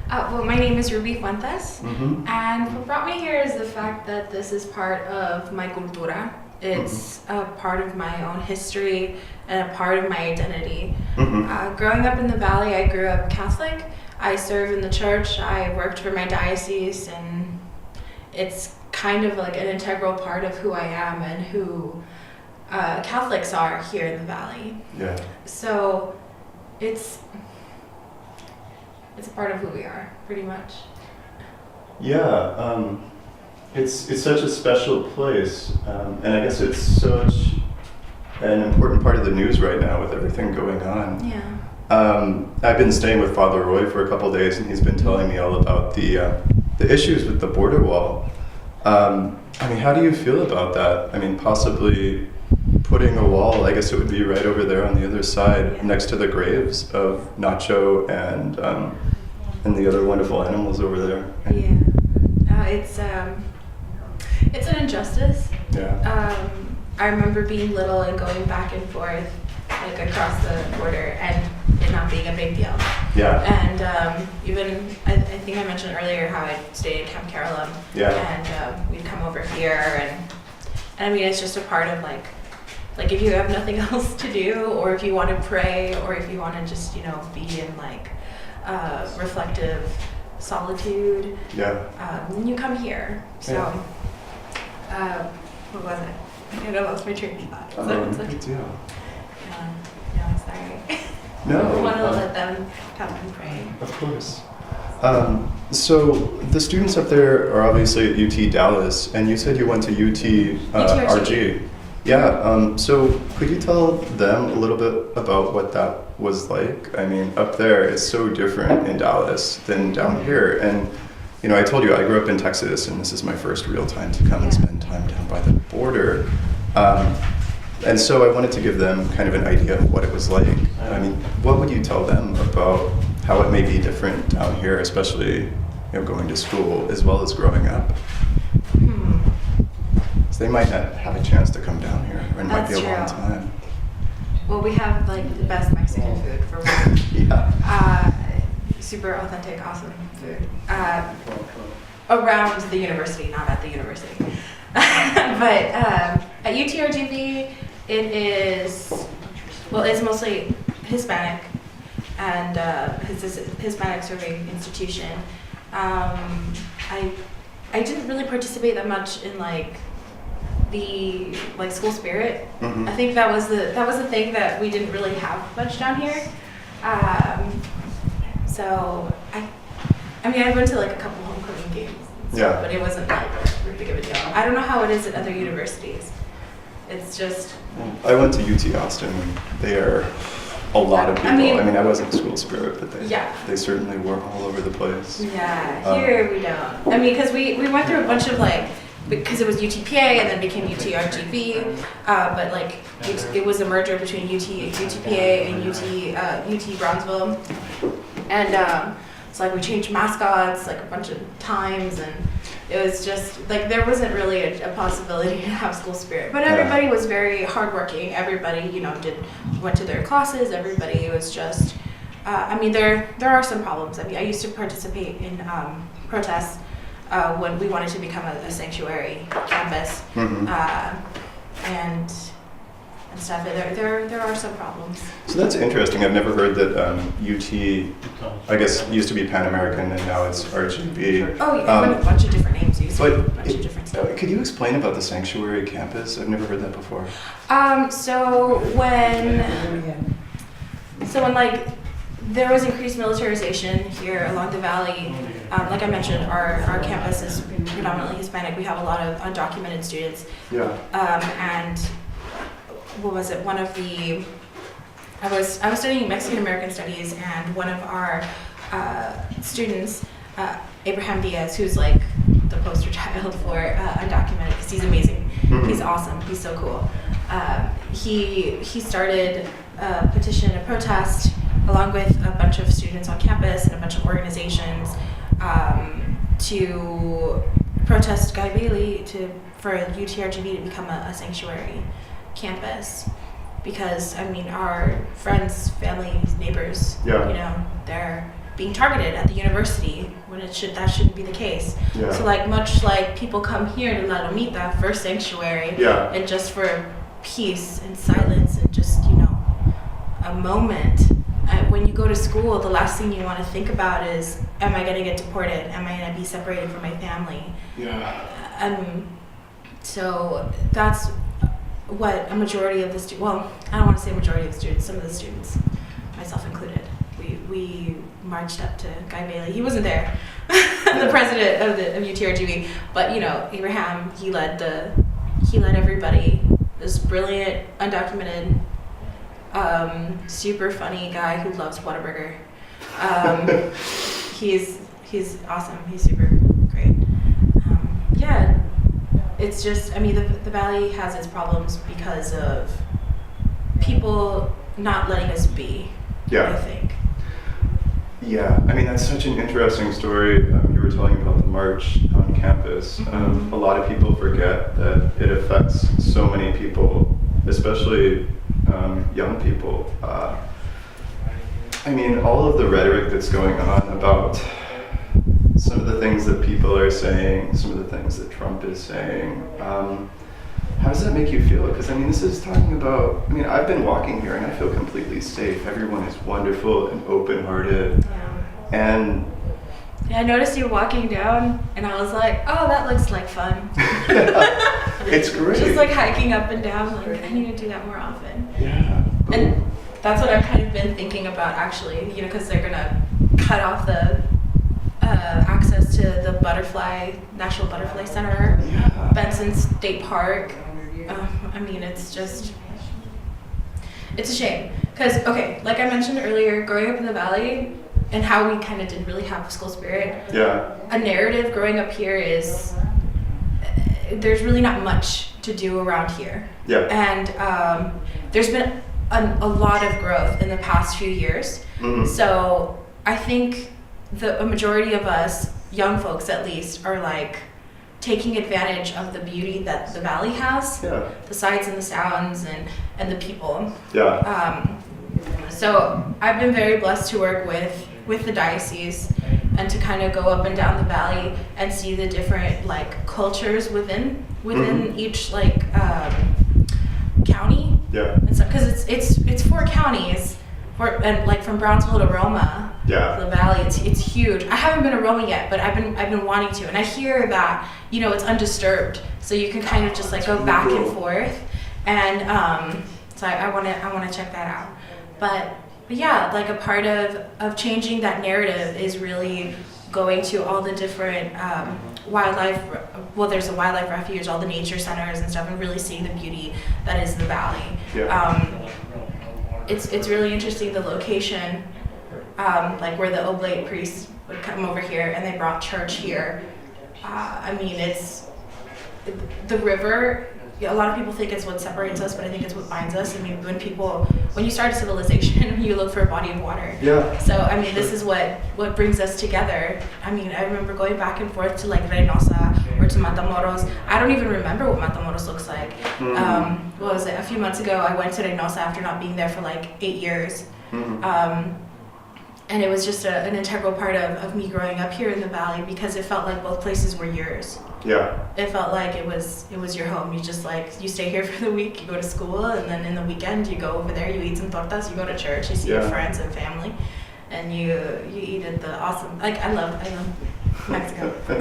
Well, my name is Ruby Fuentes, Mm-hmm. and what brought me here is the fact that this is part of my cultura. It's a part of my own history and a part of my identity. Mm-hmm. Growing up in the Valley, I grew up Catholic. I served in the church. I worked for my diocese, and it's kind of like an integral part of who I am and who Catholics are here in the Valley. Yeah. So it's a part of who we are, pretty much. Yeah. It's such a special place, and I guess it's such an important part of the news right now with everything going on. Yeah. I've been staying with Father Roy for a couple days, and he's been telling me all about the issues with the border wall. I mean, how do you feel about that? I mean, possibly putting a wall, I guess it would be right over there on the other side, next to the graves of Nacho and the other wonderful animals over there. Yeah. It's an injustice. Yeah. I remember being little and going back and forth, like across the border, and it not being a big deal. Yeah. And even I think I mentioned earlier how I stayed at Camp Carolum. Yeah. And we'd come over here, and I mean, it's just a part of like if you have nothing else to do, or if you want to pray, or if you want to just be in like reflective solitude. Yeah. Then you come here. So. Yeah. What was it? I kind of lost my train of thought. No big deal. No, sorry. No. I want to let them come and pray. Of course. So the students up there are obviously at UT Dallas, and you said you went to UT RG. Yeah. So could you tell them a little bit about what that was like? I mean, up there is so different in Dallas than down here, and I told you I grew up in Texas, and this is my first real time to come and spend time down by the border. And so I wanted to give them kind of an idea of what it was like. I mean, what would you tell them about how it may be different down here, especially going to school as well as growing up? So they might not have a chance to come down here, or it might be a long time. Well, we have like the best Mexican food for one. Yeah. Super authentic, awesome food. Around the university, not at the university. But at UTRGV, it's mostly Hispanic, and it's a Hispanic serving institution. I didn't really participate that much in the school spirit. Mm-hmm. I think that was the thing that we didn't really have much down here. So I mean, I went to a couple homecoming games and stuff, but it wasn't very big of a deal. I don't know how it is at other universities. It's just. I went to UT Austin. They are a lot of people. I mean, I wasn't school spirit, but they certainly were all over the place. Yeah, here we don't. I mean, because we went through a bunch of because it was UTPA and then became UTRGV, but it was a merger between UTPA and UT Bronzeville, and so we changed mascots a bunch of times, and it was just there wasn't really a possibility to have school spirit. But everybody was very hardworking. Everybody went to their classes. Everybody was just. I mean, there are some problems. I mean, I used to participate in protests. When we wanted to become a sanctuary campus, Mm-hmm. and stuff, there are some problems. So that's interesting. I've never heard that UT, I guess, used to be Pan American and now it's RGB. Oh, yeah, a bunch of different names. Used to be a bunch of different stuff. Could you explain about the sanctuary campus? I've never heard that before. So when there was increased militarization here along the valley, like I mentioned, our campus is predominantly Hispanic. We have a lot of undocumented students. Yeah. And what was it? I was studying Mexican American Studies, and one of our students, Abraham Diaz, who's the poster child for undocumented, because he's amazing. Mm-hmm. He's awesome. He's so cool. He started a petition, a protest, along with a bunch of students on campus and a bunch of organizations, to protest Guy Bailey for UTRGV to become a sanctuary campus, because I mean our friends, family, neighbors, Yeah. being targeted at the university when that shouldn't be the case. Yeah. So like much like people come here to La Lomita for sanctuary and just for peace and silence and just, you know, a moment. When you go to school, the last thing you want to think about is, am I going to get deported? Am I going to be separated from my family? Yeah. So that's what a majority of the students, well, I don't want to say majority of the students, some of the students, myself included, we marched up to Guy Bailey. He wasn't there, the president of UTRGV, but you know, Abraham, he led everybody. This brilliant, undocumented, super funny guy who loves Whataburger. He's awesome. He's super great. Yeah, it's just, I mean, the Valley has its problems because of people not letting us be. Yeah. I think. Yeah, I mean, that's such an interesting story. You were telling about the march on campus. A lot of people forget that it affects so many people, especially young people. I mean, all of the rhetoric that's going on about some of the things that people are saying, some of the things that Trump is saying, how does that make you feel? Because I mean, this is talking about, I mean, I've been walking here and I feel completely safe. Everyone is wonderful and open-hearted. Yeah. And I noticed you walking down and I was like, oh, that looks like fun. yeah, it's great. Just like hiking up and down, like I need to do that more often. Yeah. And that's what I've kind of been thinking about actually, you know, because they're gonna cut off the access to the National Butterfly Center, Yeah. Benson State Park. I mean, it's a shame. Because, okay, like I mentioned earlier, growing up in the Valley and how we kind of didn't really have school spirit, Yeah. a narrative growing up here is there's really not much to do around here. Yeah. And there's been a lot of growth in the past few years. Mhm. So I think a majority of us, young folks at least, are like taking advantage of the beauty that the Valley has, Yeah. the sights and the sounds and the people. Yeah. So I've been very blessed to work with the diocese and to kind of go up and down the Valley and see the different like cultures within each like county. Yeah. And so because it's 4 counties, and like from Brownsville to Roma. Yeah. The Valley, it's huge. I haven't been to Roma yet, but I've been wanting to, and I hear that, you know, it's undisturbed, so you can kind of just like go back and forth, and so I want to check that out. But yeah, like a part of changing that narrative is really going to all the different wildlife. Well, there's a wildlife refuge, all the nature centers and stuff, and really seeing the beauty that is the Valley. Yeah. It's really interesting, the location. Like where the Oblate priests would come over here and they brought church here. I mean, it's the river. A lot of people think it's what separates us, but I think it's what binds us. I mean, when you start a civilization, you look for a body of water. Yeah. So, I mean, this is what brings us together. I mean, I remember going back and forth to like Reynosa or to Matamoros. I don't even remember what Matamoros looks like. What was it? A few months ago, I went to Reynosa after not being there for like 8 years. And it was just an integral part of me growing up here in the Valley because it felt like both places were yours. Yeah. It felt like it was your home. You just like, you stay here for the week, you go to school, and then in the weekend you go over there, you eat some tortas, you go to church, you see your friends and family, and you eat at the awesome, like I love Mexico. Well,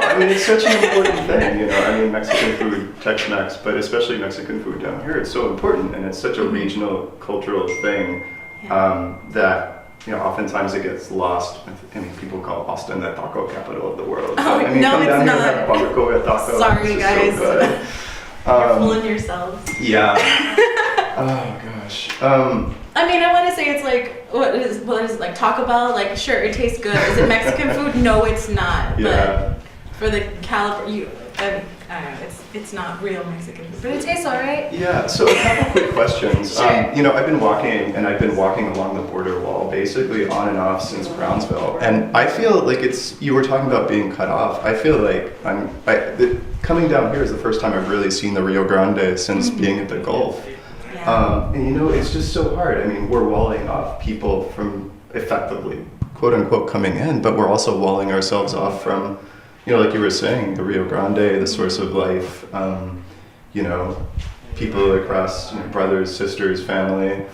I mean, it's such an important thing, you know. I mean, Mexican food, Tex-Mex, but especially Mexican food down here, it's so important, and it's such a regional cultural thing that, you know, oftentimes it gets lost. I mean, people call Austin the taco capital of the world. Oh, I mean, no, come down it's here not. and have barbacoa taco. Sorry, it's guys. So good. You're fooling yourselves. Yeah. Oh gosh. I mean, I want to say it's like, what is it, like Taco Bell? Like, sure, it tastes good. Is it Mexican food? No, it's not. Yeah. But for the caliber, I don't know, it's not real Mexican food, but it tastes all right. Yeah, so a couple quick questions. Sure. You know, I've been walking along the border wall basically on and off since Brownsville, and I feel like you were talking about being cut off. I feel like coming down here is the first time I've really seen the Rio Grande since being at the Gulf. Yeah. And you know, it's just so hard. I mean, we're walling off people from effectively quote unquote coming in, but we're also walling ourselves off from, you know, like you were saying, the Rio Grande, the source of life, you know, people across, you know, brothers, sisters, family.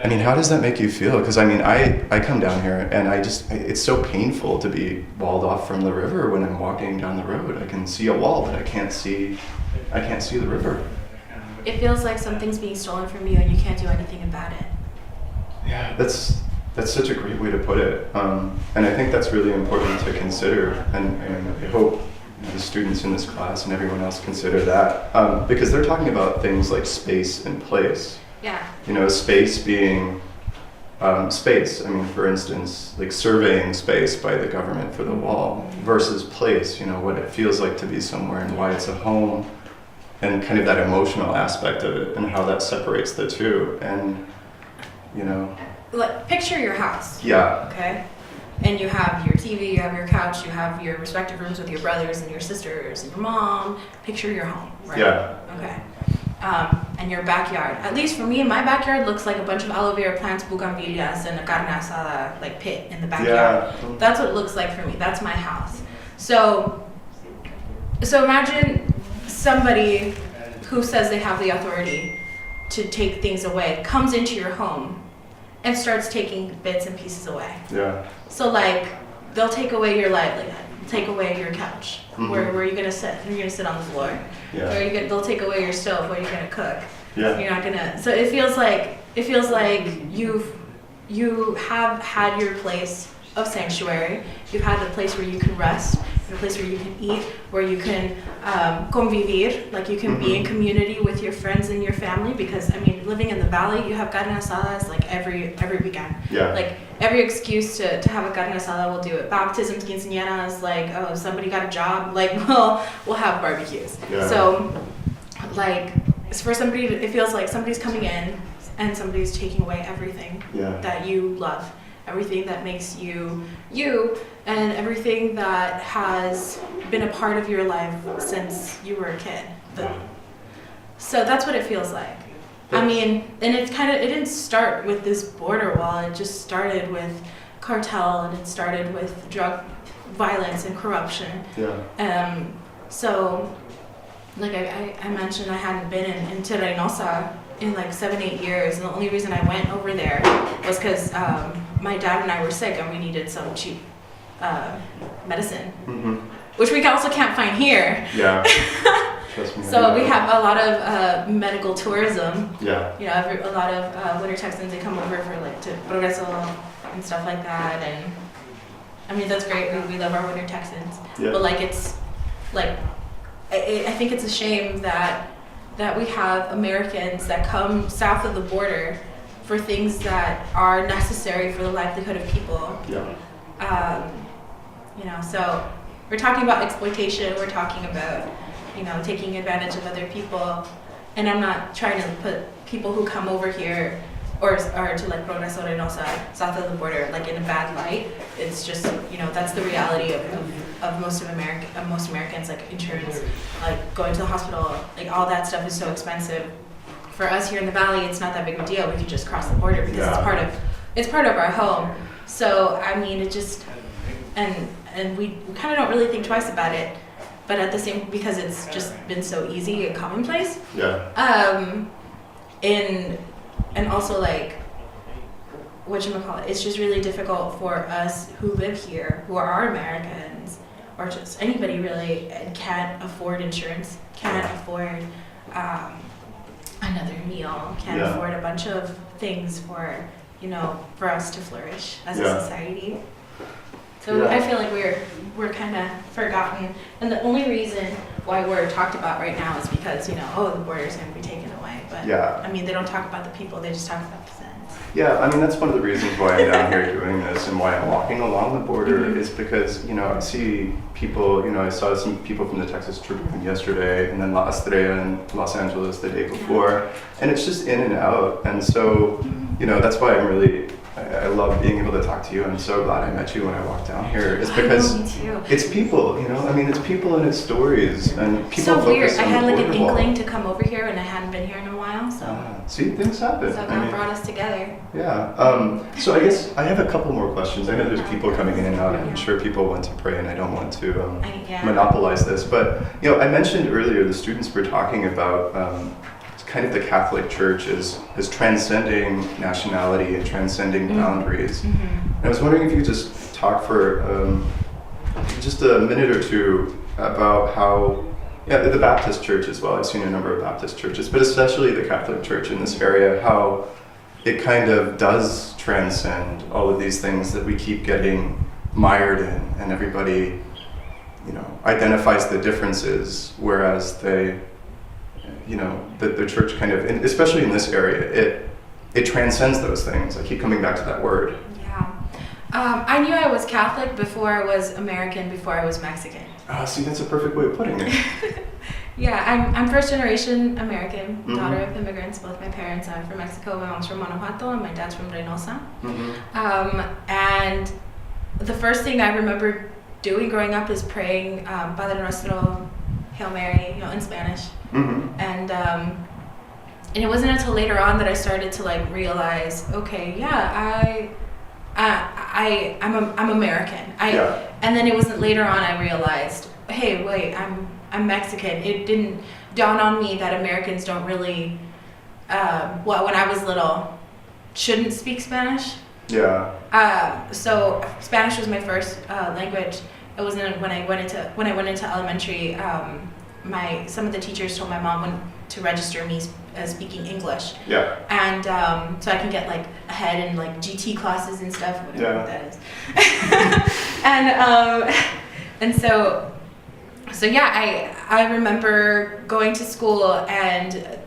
I mean, how does that make you feel? Because I mean, I come down here and it's so painful to be walled off from the river when I'm walking down the road. I can see a wall, but I can't see the river. It feels like something's being stolen from you and you can't do anything about it. Yeah, that's such a great way to put it. And I think that's really important to consider. And I hope the students in this class and everyone else consider that. Because they're talking about things like space and place. Yeah. You know, space being space. I mean, for instance, like surveying space by the government for the wall versus place, you know, what it feels like to be somewhere and why it's a home and kind of that emotional aspect of it and how that separates the two. And, you know. Like, picture your house. Yeah. Okay? And you have your TV, you have your couch, you have your respective rooms with your brothers and your sisters and your mom. Picture your home, right? Yeah. Okay. And your backyard. At least for me, my backyard looks like a bunch of aloe vera plants, bougainvilleas, and a carne asada like pit in the backyard. Yeah. That's what it looks like for me. That's my house. So imagine somebody who says they have the authority to take things away comes into your home and starts taking bits and pieces away. Yeah. So like they'll take away your livelihood, take away your couch. Mm-hmm. Where are you gonna sit? You're gonna sit on the floor. Yeah. Or they'll take away your stove. Where are you gonna cook? Yeah. You're not gonna. So it feels like you have had your place of sanctuary. You've had the place where you can rest, a place where you can eat, where you can convivir, like you can be in community with your friends and your family. Because I mean, living in the valley, you have carne asadas like every weekend. Yeah. Like every excuse to have a carne asada, we'll do it. Baptisms, quinceañeras, like oh, if somebody got a job, like we'll have barbecues. Yeah. So like for somebody, it feels like somebody's coming in and somebody's taking away everything that you love. Everything that makes you, and everything that has been a part of your life since you were a kid. So that's what it feels like. I mean, and it didn't start with this border wall. It just started with cartel, and it started with drug violence and corruption. Yeah. So, like I mentioned, I hadn't been in Reynosa in like 7-8 years, and the only reason I went over there was because my dad and I were sick and we needed some cheap medicine, which we also can't find here. Yeah. Trust me. So we have a lot of medical tourism. Yeah. You know, a lot of winter Texans, they come over for like to Progreso and stuff like that, and I mean that's great. We love our winter Texans, but like it's like I think it's a shame that we have Americans that come south of the border for things that are necessary for the livelihood of people. Yeah. You know, so we're talking about exploitation, we're talking about, you know, taking advantage of other people, and I'm not trying to put people who come over here or to like Progreso Reynosa, south of the border, like in a bad light. It's just, you know, that's the reality of most Americans, like insurance, like going to the hospital, like all that stuff is so expensive. For us here in the valley, it's not that big of a deal. We can just cross the border because it's part of our home. So I mean, it just and we kind of don't really think twice about it, but at the same, because it's just been so easy and commonplace. Yeah. And also like whatchamacallit, it's just really difficult for us who live here, who are Americans, or just anybody really, and can't afford insurance, can't afford another meal, can't afford a bunch of things for, you know, for us to flourish as a society. So I feel like we're kind of forgotten, and the only reason why we're talked about right now is because, you know, oh, the border's going to be taken away. But I mean, they don't talk about the people; they just talk about the fence. Yeah, I mean that's one of the reasons why I'm down here doing this and why I'm walking along the border is because, you know, I see people. You know, I saw some people from the Texas Tribune yesterday, and then La Estrella in Los Angeles the day before, and it's just in and out. And so, you know, that's why I love being able to talk to you. I'm so glad I met you when I walked down here. It's because it's people, you know. I mean, it's people and it's stories, and people. So weird. I had like an inkling to come over here, and I hadn't been here in a while. So See, things happen. So God brought us together. Yeah. So I guess I have a couple more questions. I know there's people coming in and out. I'm sure people want to pray, and I don't want to monopolize this. But I mentioned earlier the students were talking about kind of the Catholic Church is transcending nationality and transcending boundaries. And I was wondering if you could just talk for just a minute or two about how. Yeah, the Baptist Church as well. I've seen a number of Baptist churches, but especially the Catholic Church in this area, how it kind of does transcend all of these things that we keep getting mired in, and everybody, identifies the differences, whereas the church kind of, especially in this area, it transcends those things. I keep coming back to that word. Yeah. I knew I was Catholic before I was American, before I was Mexican. See, that's a perfect way of putting it. Yeah, I'm first generation American, daughter of immigrants. Both my parents are from Mexico. My mom's from Guanajuato and my dad's from Reynosa. And the first thing I remember doing growing up is praying Padre Nuestro, Hail Mary, in Spanish. And it wasn't until later on that I started to realize, okay, yeah, I'm American. And then it wasn't later on I realized, hey, wait, I'm Mexican. It didn't dawn on me that Americans don't really, when I was little, shouldn't speak Spanish. Yeah. So Spanish was my first language. It wasn't when I went into elementary. Some of the teachers told my mom to register me as speaking English. Yeah. And so I can get ahead in GT classes and stuff, whatever that is. and so yeah, I remember going to school and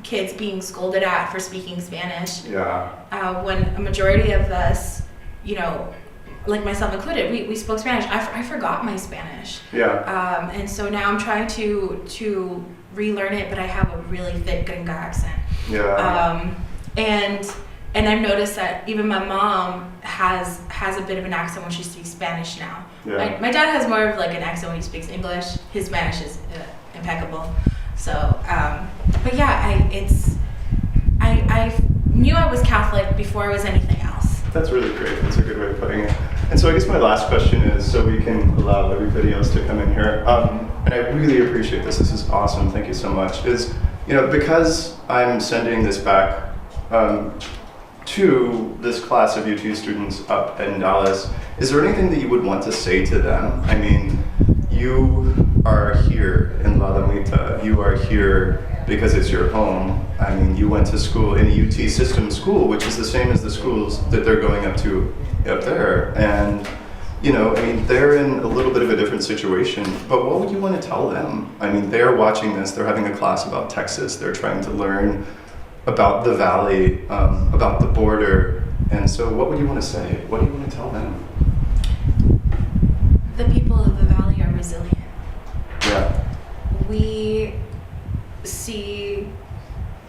kids being scolded at for speaking Spanish. Yeah. When a majority of us, myself included, we spoke Spanish. I forgot my Spanish. Yeah. And so now I'm trying to relearn it, but I have a really thick Gringa accent. Yeah. And I've noticed that even my mom has a bit of an accent when she speaks Spanish now. Yeah. My dad has more of an accent when he speaks English. His Spanish is impeccable. So, but yeah, I knew I was Catholic before I was anything else. That's really great. That's a good way of putting it. And so I guess my last question is, so we can allow everybody else to come in here, and I really appreciate this. This is awesome. Thank you so much. Is, because I'm sending this back to this class of UT students up in Dallas, is there anything that you would want to say to them? I mean, you are here in La Lomita. You are here because it's your home. I mean, you went to school in a UT system school, which is the same as the schools that they're going up to up there. And, they're in a little bit of a different situation, but what would you want to tell them? I mean, they're watching this, they're having a class about Texas, they're trying to learn about the valley, about the border. And so what would you want to say? What do you want to tell them? The people of the valley are resilient. Yeah. We see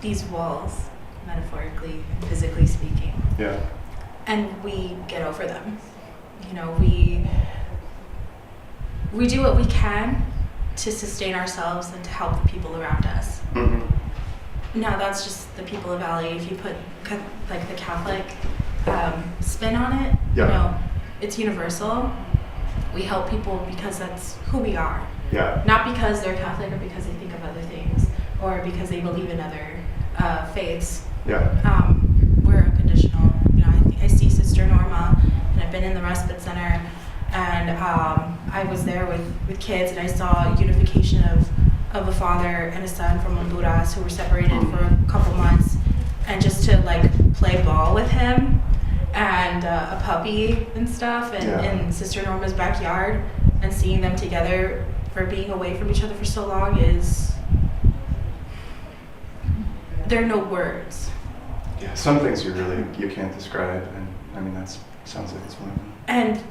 these walls, metaphorically and physically speaking. Yeah. And we get over them. We do what we can to sustain ourselves and to help the people around us. Now that's just the people of Valley. If you put the Catholic spin on it, it's universal. We help people because that's who we are. Yeah. Not because they're Catholic or because they think of other things or because they believe in other faiths. Yeah. We're unconditional. I see Sister Norma, and I've been in the respite center, and I was there with kids, and I saw unification of a father and a son from Honduras who were separated for a couple months, and just to play ball with him and a puppy and stuff, and in Sister Norma's backyard, and seeing them together for being away from each other for so long there are no words. Yeah, some things you can't describe, and I mean that sounds like it's one of them. And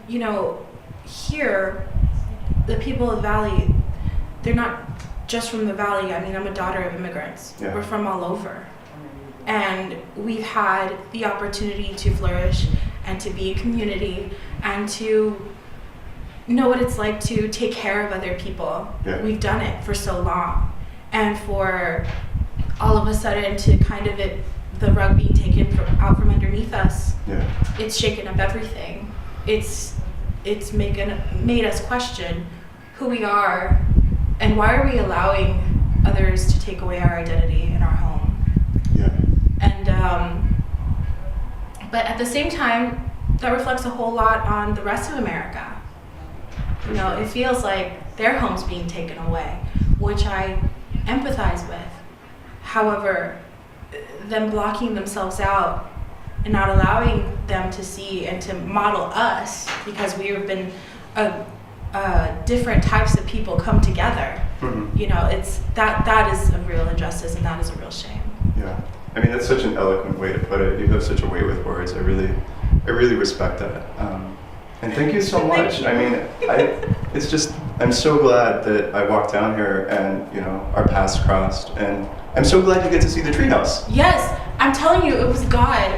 here, the people of the Valley, they're not just from the Valley. I mean, I'm a daughter of immigrants. Yeah. We're from all over, and we've had the opportunity to flourish and to be a community and to know what it's like to take care of other people. Yeah. We've done it for so long, and for all of a sudden to kind of the rug being taken out from underneath us. Yeah. It's shaken up everything. It's made us question who we are and why are we allowing others to take away our identity in our home. Yeah. And but at the same time, that reflects a whole lot on the rest of America. You know, it feels like their home's being taken away, which I empathize with. However, them blocking themselves out and not allowing them to see and to model us, because we have been different types of people come together. Mm-hmm. You know, it's that is a real injustice and that is a real shame. Yeah. I mean, that's such an eloquent way to put it. You have such a way with words. I really respect that. And thank you so much. I mean, I'm so glad that I walked down here and, you know, our paths crossed. And I'm so glad you get to see the treehouse. Yes, I'm telling you, it was God.